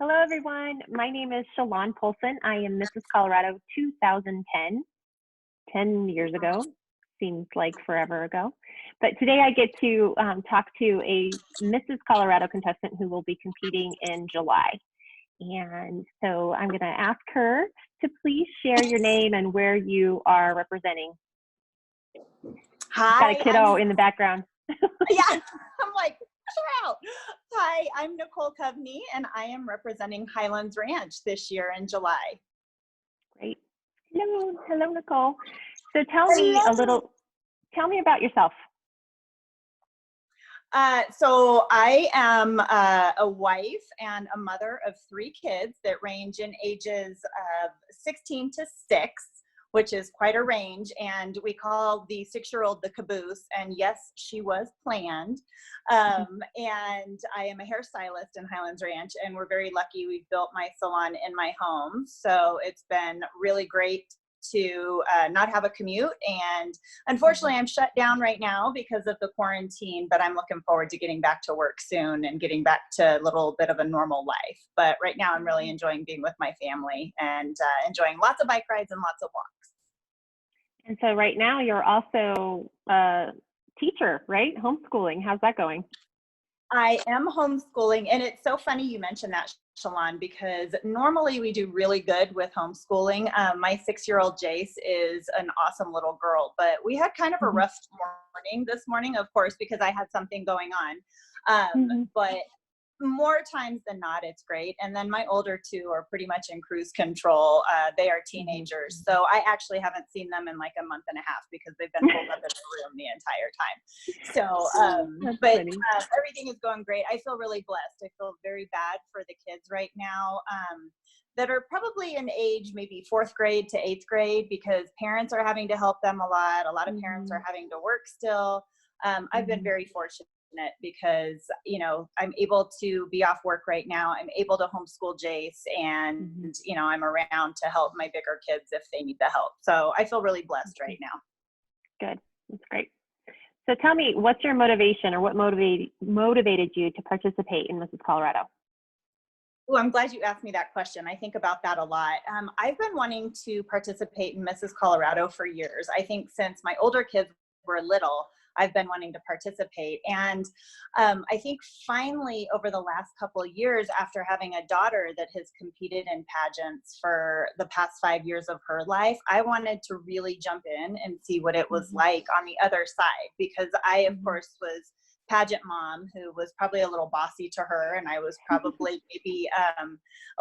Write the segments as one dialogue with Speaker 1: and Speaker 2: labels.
Speaker 1: Hello, everyone. My name is Shalon Polson. I am Mrs. Colorado 2010, 10 years ago. Seems like forever ago. But today I get to talk to a Mrs. Colorado contestant who will be competing in July. And so I'm going to ask her to please share your name and where you are representing.
Speaker 2: Hi.
Speaker 1: Got a kiddo in the background.
Speaker 2: Yeah, I'm like, out. Hi, I'm Nicole Coveney, and I am representing Highlands Ranch this year in July.
Speaker 1: Great. Hello, Nicole. So tell me about yourself.
Speaker 2: So I am a wife and a mother of 3 kids that range in ages of 16 to 6, which is quite a range. And we call the 6-year-old the caboose. And yes, she was planned. And I am a hairstylist in Highlands Ranch, and we're very lucky. We've built my salon in my home. So it's been really great to not have a commute. And unfortunately, I'm shut down right now because of the quarantine, but I'm looking forward to getting back to work soon and getting back to a little bit of a normal life. But right now, I'm really enjoying being with my family and enjoying lots of bike rides and lots of walks.
Speaker 1: And so right now you're also a teacher, right? Homeschooling. How's that going?
Speaker 2: I am homeschooling, and it's so funny you mentioned that, Shalon, because normally we do really good with homeschooling. My 6-year-old Jace is an awesome little girl, but we had kind of a rough morning this morning, of course, because I had something going on. But more times than not, it's great. And then my older 2 are pretty much in cruise control. They are teenagers. So I actually haven't seen them in like a month and a half because they've been pulled up in the room the entire time. So, but everything is going great. I feel really blessed. I feel very bad for the kids right now that are probably in age, maybe 4th grade to 8th grade, because parents are having to help them a lot. A lot of parents are having to work still. I've been very fortunate because, you know, I'm able to be off work right now. I'm able to homeschool Jace, and, you know, I'm around to help my bigger kids if they need the help. So I feel really blessed right now.
Speaker 1: Good. That's great. So tell me, what's your motivation, or what motivated you to participate in Mrs. Colorado?
Speaker 2: Oh, I'm glad you asked me that question. I think about that a lot. I've been wanting to participate in Mrs. Colorado for years. I think since my older kids were little, I've been wanting to participate. And I think finally over the last couple of years, after having a daughter that has competed in pageants for the past 5 years of her life, I wanted to really jump in and see what it was like on the other side, because I, of course, was pageant mom who was probably a little bossy to her, and I was probably maybe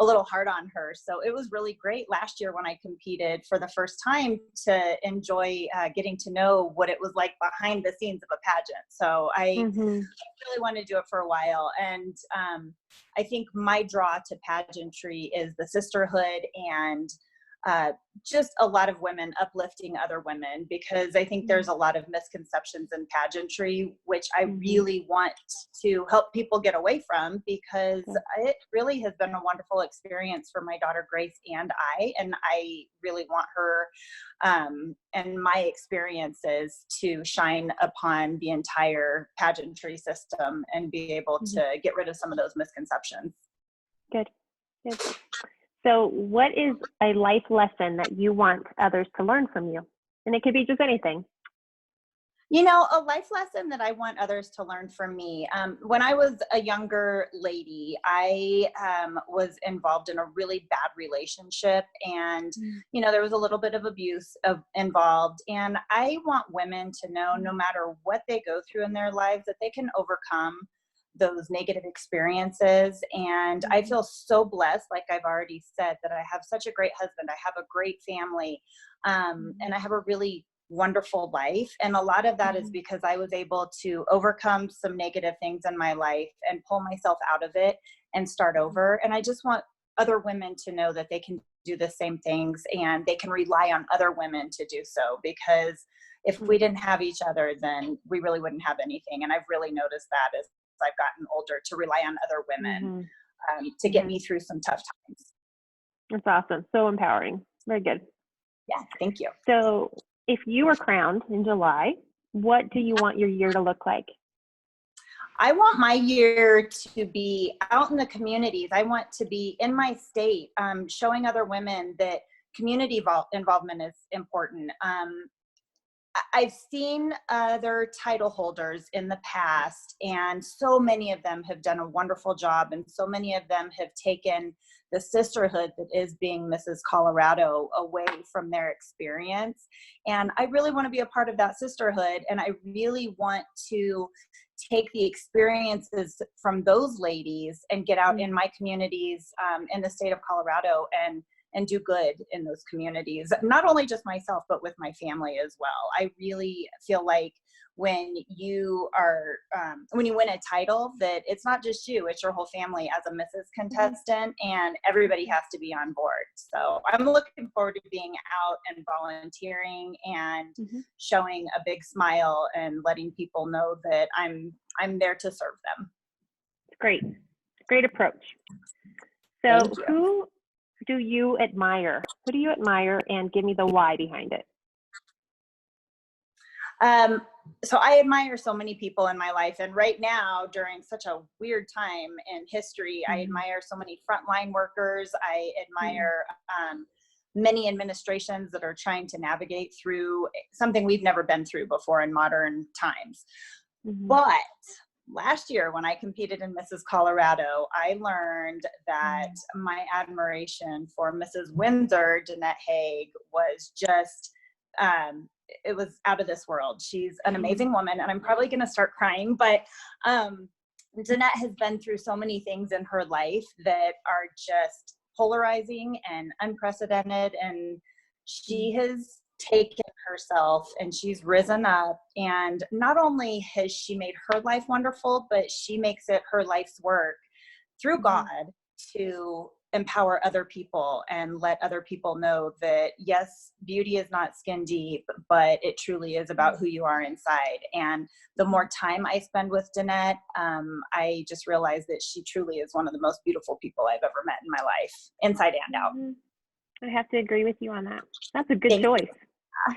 Speaker 2: a little hard on her. So it was really great last year when I competed for the first time to enjoy getting to know what it was like behind the scenes of a pageant. So I really wanted to do it for a while. And I think my draw to pageantry is the sisterhood and just a lot of women uplifting other women, because I think there's a lot of misconceptions in pageantry, which I really want to help people get away from, because it really has been a wonderful experience for my daughter Grace and I really want her and my experiences to shine upon the entire pageantry system and be able to get rid of some of those misconceptions.
Speaker 1: Good. So what is a life lesson that you want others to learn from you? And it could be just anything.
Speaker 2: You know, a life lesson that I want others to learn from me. When I was a younger lady, I was involved in a really bad relationship, and, you know, there was a little bit of abuse involved. And I want women to know, no matter what they go through in their lives, that they can overcome those negative experiences. And I feel so blessed, like I've already said, that I have such a great husband. I have a great family, and I have a really wonderful life. And a lot of that is because I was able to overcome some negative things in my life and pull myself out of it and start over. And I just want other women to know that they can do the same things, and they can rely on other women to do so, because if we didn't have each other, then we really wouldn't have anything. And I've really noticed that as I've gotten older, to rely on other women to get me through some tough times.
Speaker 1: That's awesome. So empowering. Very good.
Speaker 2: Yeah, thank you.
Speaker 1: So if you were crowned in July, what do you want your year to look like?
Speaker 2: I want my year to be out in the communities. I want to be in my state, showing other women that community involvement is important. I've seen other title holders in the past, and so many of them have done a wonderful job, and so many of them have taken the sisterhood that is being Mrs. Colorado away from their experience. And I really want to be a part of that sisterhood, and I really want to take the experiences from those ladies and get out in my communities in the state of Colorado and do good in those communities, not only just myself, but with my family as well. I really feel like when you are, when you win a title, that it's not just you, it's your whole family as a Mrs. contestant, and everybody has to be on board. So I'm looking forward to being out and volunteering and showing a big smile and letting people know that I'm there to serve them.
Speaker 1: Great. Great approach. So who do you admire? Who do you admire, and give me the why behind it?
Speaker 2: So I admire so many people in my life, and right now, during such a weird time in history, I admire so many frontline workers. I admire many administrations that are trying to navigate through something we've never been through before in modern times. But last year, when I competed in Mrs. Colorado, I learned that my admiration for Mrs. Windsor, Danette Haig, was just, it was out of this world. She's an amazing woman, and I'm probably going to start crying, but Danette has been through so many things in her life that are just polarizing and unprecedented, and she has taken herself and she's risen up, and not only has she made her life wonderful, but she makes it her life's work through God to empower other people and let other people know that yes, beauty is not skin deep, but it truly is about who you are inside. And the more time I spend with Danette, I just realize that she truly is one of the most beautiful people I've ever met in my life, inside and out.
Speaker 1: I have to agree with you on that. That's a good choice.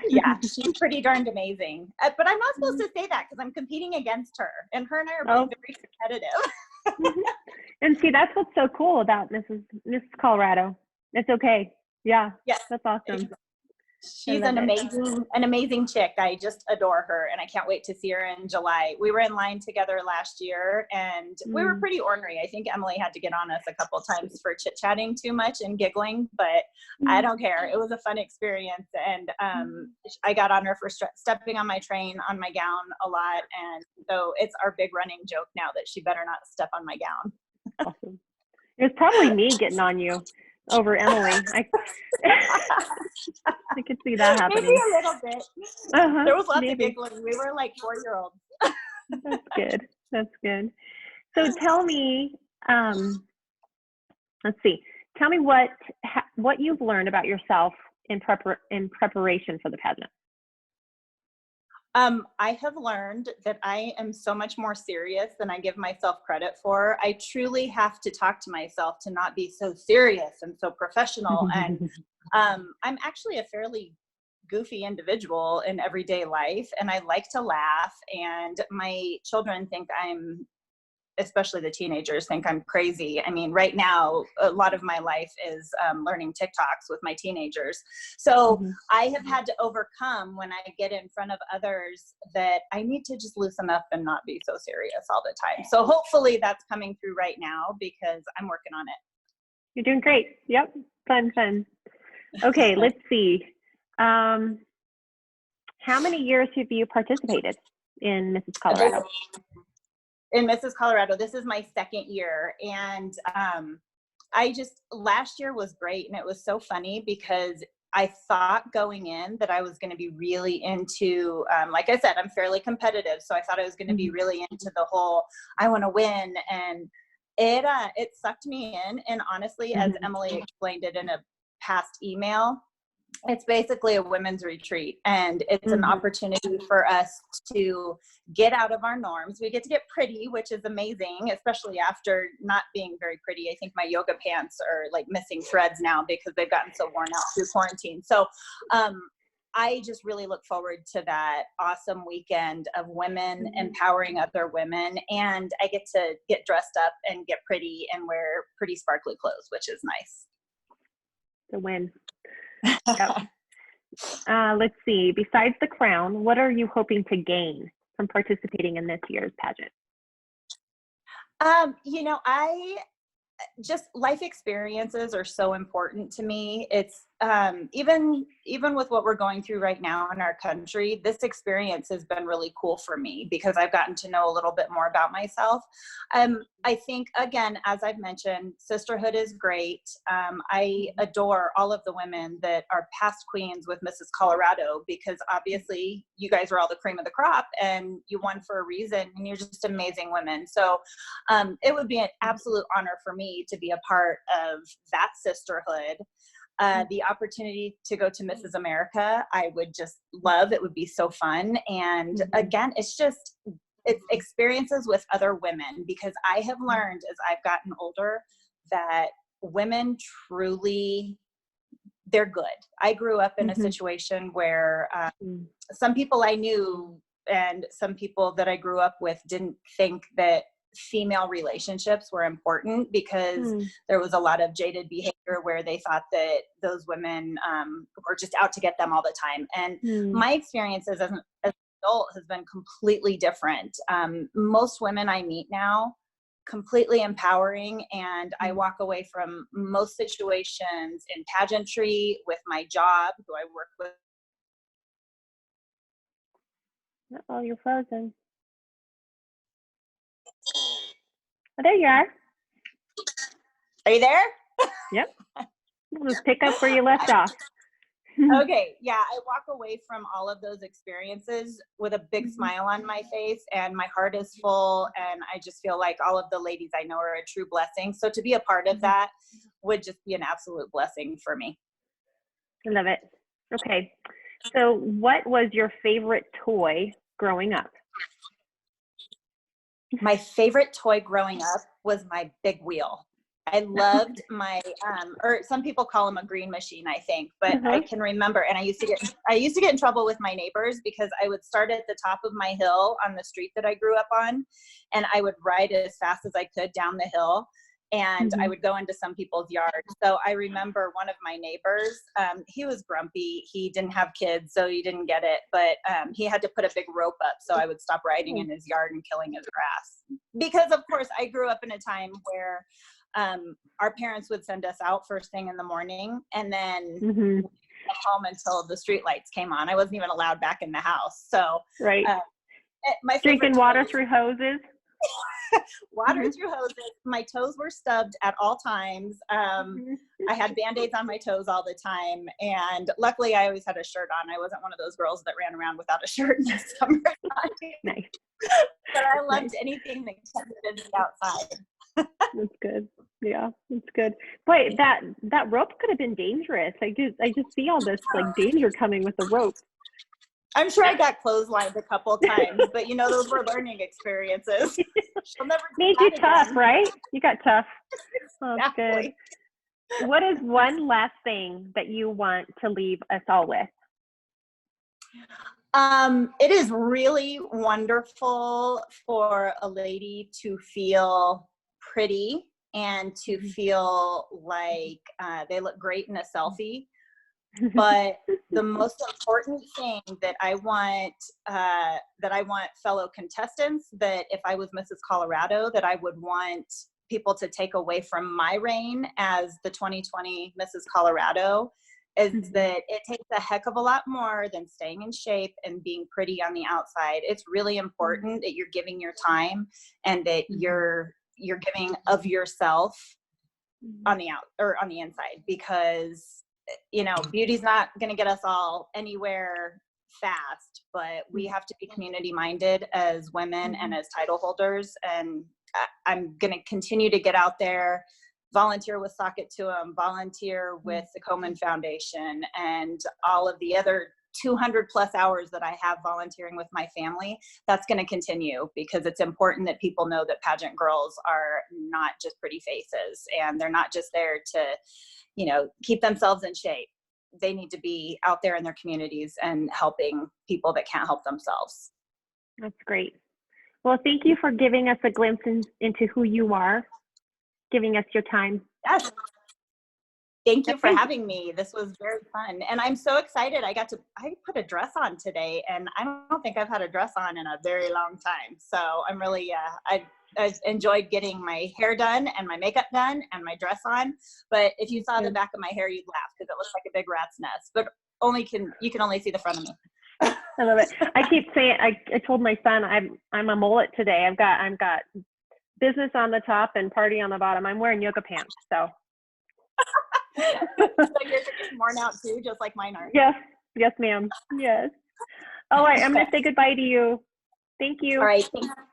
Speaker 2: Yeah, she's pretty darned amazing. But I'm not supposed to say that because I'm competing against her, and her and I are both very competitive.
Speaker 1: And see, that's what's so cool about Mrs. Colorado. It's okay. Yeah.
Speaker 2: Yes,
Speaker 1: that's awesome.
Speaker 2: She's an amazing chick. I just adore her, and I can't wait to see her in July. We were in line together last year, and we were pretty ornery. I think Emily had to get on us a couple times for chit-chatting too much and giggling, but I don't care. It was a fun experience, and I got on her for stepping on my train, on my gown a lot, and so it's our big running joke now that she better not step on my gown.
Speaker 1: Awesome. It was probably me getting on you over Emily. I could see that happening.
Speaker 2: Maybe a little bit. There was lots of giggling. We were like 4-year-olds.
Speaker 1: That's good. That's good. So tell me, let's see. Tell me what you've learned about yourself in preparation for the pageant.
Speaker 2: I have learned that I am so much more serious than I give myself credit for. I truly have to talk to myself to not be so serious and so professional. And I'm actually a fairly goofy individual in everyday life, and I like to laugh. And my children think especially the teenagers think I'm crazy. I mean, right now, a lot of my life is learning TikToks with my teenagers. So I have had to overcome when I get in front of others that I need to just loosen up and not be so serious all the time. So hopefully that's coming through right now because I'm working on it.
Speaker 1: You're doing great. Yep. Fun. Okay, let's see. How many years have you participated in Mrs. Colorado?
Speaker 2: In Mrs. Colorado, this is my second year, and last year was great, and it was so funny because I thought going in that I was going to be really into, like I said, I'm fairly competitive, so I thought I was going to be really into the whole, I want to win, and it sucked me in, and honestly, as Emily explained it in a past email, it's basically a women's retreat, and it's an opportunity for us to get out of our norms. We get to get pretty, which is amazing, especially after not being very pretty. I think my yoga pants are like missing threads now because they've gotten so worn out through quarantine. So I just really look forward to that awesome weekend of women empowering other women. And I get to get dressed up and get pretty and wear pretty sparkly clothes, which is nice.
Speaker 1: The win. Yep. Let's see. Besides the crown, what are you hoping to gain from participating in this year's pageant?
Speaker 2: I just life experiences are so important to me. It's even with what we're going through right now in our country, this experience has been really cool for me because I've gotten to know a little bit more about myself. I think, again, as I've mentioned, sisterhood is great. I adore all of the women that are past queens with Mrs. Colorado, because obviously you guys are all the cream of the crop and you won for a reason and you're just amazing women. So it would be an absolute honor for me to be a part of that sisterhood. The opportunity to go to Mrs. America, I would just love. It would be so fun. And again, it's experiences with other women, because I have learned as I've gotten older that women truly, they're good. I grew up in a situation where some people I knew and some people that I grew up with didn't think that female relationships were important, because there was a lot of jaded behavior where they thought that those women were just out to get them all the time. And my experiences as an adult has been completely different. Most women I meet now, completely empowering, and I walk away from most situations in pageantry, with my job, who I work with.
Speaker 1: Oh, you're frozen. Oh, there you are.
Speaker 2: Are you there?
Speaker 1: Yep. We'll just pick up where you left off.
Speaker 2: Okay. Yeah. I walk away from all of those experiences with a big smile on my face, and my heart is full. And I just feel like all of the ladies I know are a true blessing. So to be a part of that would just be an absolute blessing for me.
Speaker 1: I love it. Okay. So what was your favorite toy growing up?
Speaker 2: My favorite toy growing up was my big wheel. I loved my, or some people call them a green machine, I think, but I can remember, and I used to get in trouble with my neighbors because I would start at the top of my hill on the street that I grew up on, and I would ride as fast as I could down the hill, and I would go into some people's yards. So I remember one of my neighbors, he was grumpy. He didn't have kids, so he didn't get it, but he had to put a big rope up so I would stop riding in his yard and killing his grass. Because of course I grew up in a time where our parents would send us out first thing in the morning, and then we'd come home until the street lights came on. I wasn't even allowed back in the house. So my
Speaker 1: drinking water through hoses.
Speaker 2: Water through hoses. My toes were stubbed at all times. I had Band-Aids on my toes all the time. And luckily I always had a shirt on. I wasn't one of those girls that ran around without a shirt in the summertime.
Speaker 1: Nice.
Speaker 2: But I loved anything that kept me outside.
Speaker 1: That's good. Yeah, that's good. Boy, that rope could have been dangerous. I just see all this like danger coming with the rope.
Speaker 2: I'm sure I got clotheslined a couple times, but those were learning experiences. She'll never
Speaker 1: made you tough,
Speaker 2: again.
Speaker 1: Right? You got tough. Oh,
Speaker 2: exactly.
Speaker 1: Good. What is one last thing that you want to leave us all with?
Speaker 2: It is really wonderful for a lady to feel pretty and to feel like they look great in a selfie. But the most important thing that I want fellow contestants, that if I was Mrs. Colorado, that I would want people to take away from my reign as the 2020 Mrs. Colorado, is that it takes a heck of a lot more than staying in shape and being pretty on the outside. It's really important that you're giving your time and that you're giving of yourself on the on the inside, because beauty's not going to get us all anywhere fast, but we have to be community minded as women and as title holders. And I'm going to continue to get out there, volunteer with Sock It to 'em, volunteer with the Komen Foundation, and all of the other 200 plus hours that I have volunteering with my family. That's going to continue, because it's important that people know that pageant girls are not just pretty faces, and they're not just there to keep themselves in shape. they need to be out there in their communities and helping people that can't help themselves.
Speaker 1: That's great. Well, thank you for giving us a glimpse into who you are, giving us your time.
Speaker 2: Yes. Thank you for having me. This was very fun. And I'm so excited. I put a dress on today, and I don't think I've had a dress on in a very long time. So I'm really, I enjoyed getting my hair done and my makeup done and my dress on. But if you saw the back of my hair, you'd laugh because it looks like a big rat's nest. But you can only see the front of me.
Speaker 1: I love it. I keep saying, I told my son I'm a mullet today. I've got business on the top and party on the bottom. I'm wearing yoga pants, so.
Speaker 2: So yours are getting worn out too, just like mine are.
Speaker 1: Yes, ma'am. Yes. All right, I'm going to say goodbye to you. Thank you.
Speaker 2: All right.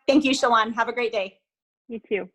Speaker 2: Thank you, Shalon. Have a great day.
Speaker 1: You too.